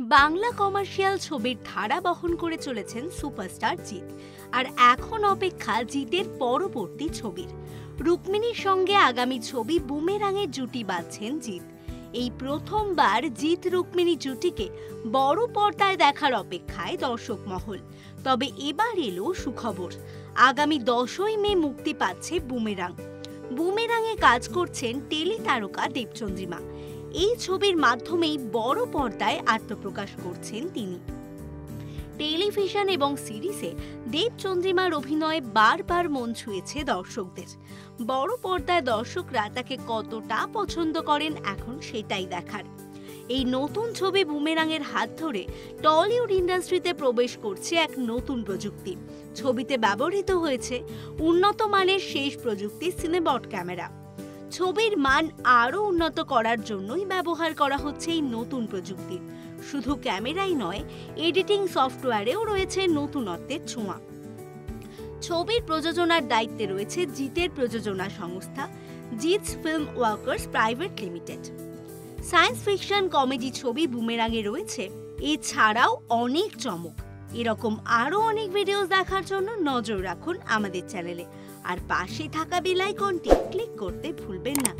Bangla commercial ছবির ধারা বহন করে চলেছেন সুপারস্টার জিৎ। আর এখন অপেক্ষা জিতের পরবর্তী ছবির। রুক্মিণীর সঙ্গে আগামী ছবি বুমেরাঙের জুটি বাঁধছেন জিৎ। এই প্রথমবার জিৎ রুক্মিণী জুটিকে বড় পর্দায় দেখার অপেক্ষায় দর্শক মহল। তবে এবার এলো সুখবর, আগামী 10ই মে মুক্তি পাচ্ছে বুমেরাং। বুমেরাঙে কাজ করছেন টেলি তারকা দেবচন্দ্রিমা। এই ছবির মাধ্যমেই বড় পর্দায় আত্মপ্রকাশ করছেন তিনি। টেলিভিশন এবং সিরিজে দেবচন্দ্রিমার অভিনয় বারবার মন ছুঁয়েছে দর্শকদের। বড় পর্দায় দর্শকরা তাকে কতটা পছন্দ করেন এখন সেটাই দেখার। এই নতুন ছবি বুমেরাঙের হাত ধরে টলিউড ইন্ডাস্ট্রিতে প্রবেশ করছে এক নতুন প্রযুক্তি। ছবিতে ব্যবহৃত হয়েছে উন্নত মানের শেষ প্রযুক্তি সিনেবট ক্যামেরা। ছবির মান আরও উন্নত করার জন্যই ব্যবহার করা হচ্ছে এই নতুন প্রযুক্তি। শুধু ক্যামেরাই নয়, এডিটিং সফটওয়্যারেও রয়েছে নতুনত্বের ছোঁয়া। ছবির প্রযোজনার দায়িত্বে রয়েছে জিতের প্রযোজনা সংস্থা Jeet film workers private limited. Science fiction comedy ছবি বুমেরাঙে রয়েছে এছাড়াও অনেক চমক। এরকম আরও অনেক ভিডিও দেখার জন্য নজর রাখুন আমাদের চ্যানেলে, আর পাশে থাকা বেল আইকনটি ক্লিক করতে ভুলবেন না।